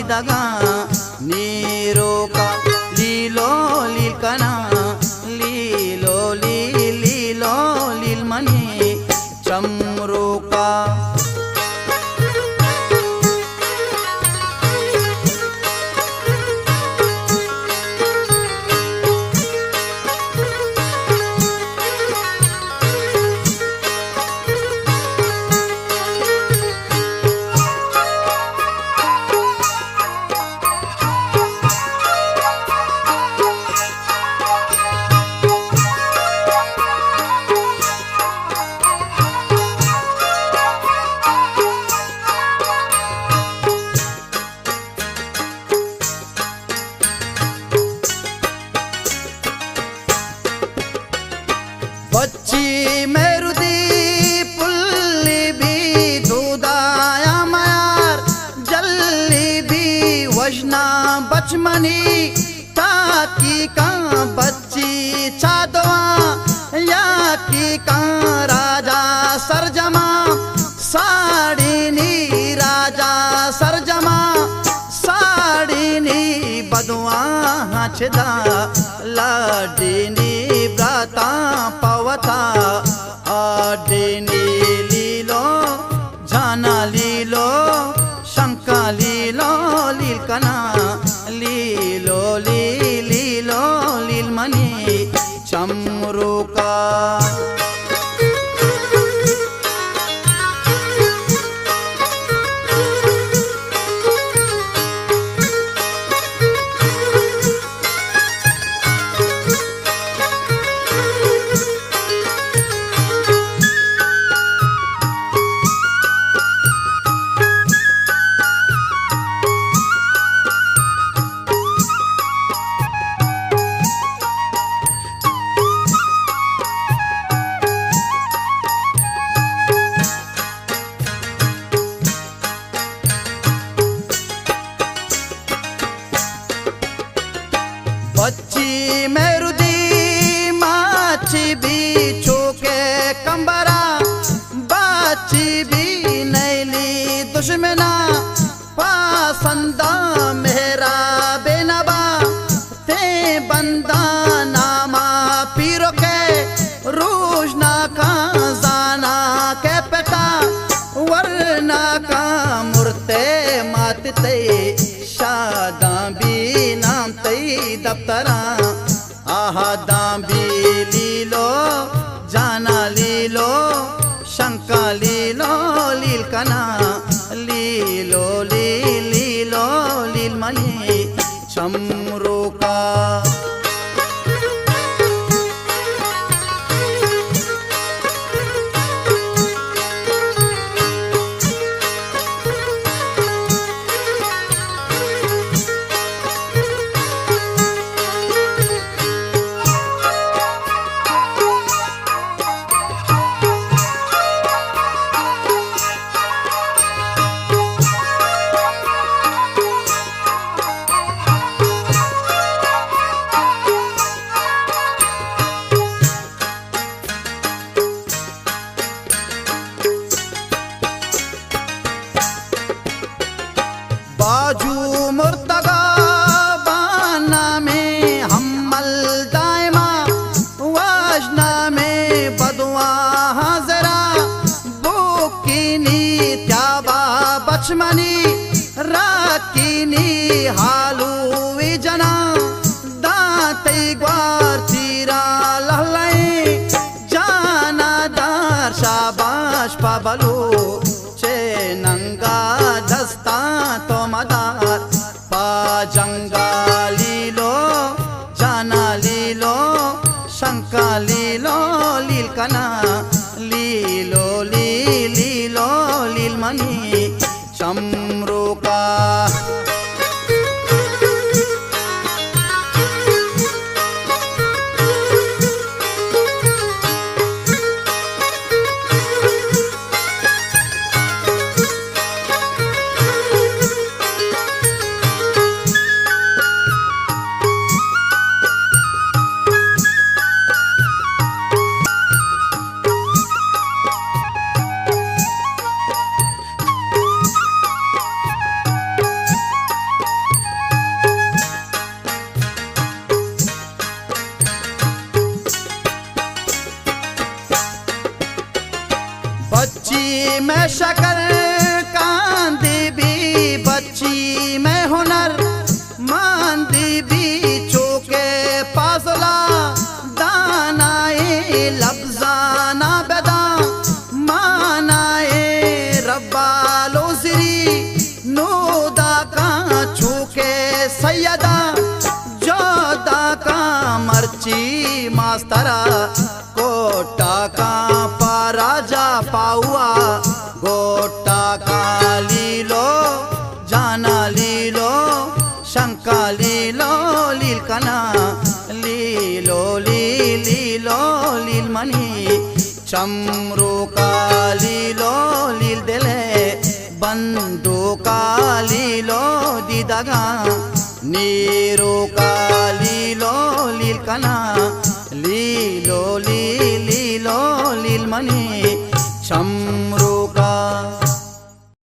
दगा नीरो का लीलो लील कना लीलो लील मनी चमरो का बच्ची मेरुदी पुल्ली भी दूधाया मयार जल्ली भी वजना बचमनी ताकी का बच्ची चादवा या की का राजा सरजमा साड़ी नी राजा सरजमा साड़ी नी बदवा हचदा लाडीनी ब्राता पवता आडेनी लीलो जाना लीलो शंका लीलो लील कना लीलो लील मनी चमरू का बच्ची मेरुदी माची भी चोके कंबरा बच्ची भी नैली दुश्मना पासंदा मेरा बेनबा ते बंदा नामा पीरो के रोजना का जाना के पेटा वरना का मुर्ते मातते शादा भी नाम तई दफ्तरा आहा दांबी लीलो जाना लीलो शंका लीलो लील कना लीलो लील मनी चमरो का बाजू मुर्तगा बाना में हमल दायमा वाजना में बदवा हाजरा बुकिनी त्याबा बचमनी राकिनी हालू विजना दाते ग्वार तीरा लहलाई जाना दार शाबाश पाबलो चे नंगा दस्ता तो मदार पाजंगा लीलो जाना लीलो शंका लीलो लील कना लीलो लील मनी चमरो का मैं हुनर मंदी भी चौके फासला दानाए लफ्जाना बेदा मानाए रब्बालो सिरी नोदा का चूके सैयदा जोदा का मर्ची मास्तरा कोटा का पराजा पाहुआ गोटा का लीलो जाना लीलो शंका लीलो लील कना लीलो लीलो लील मनी चमरू का लीलो लील दिले बंदू का लीलो दीदागा नीरो का लीलो लील कना लीलो लीलो लील मनी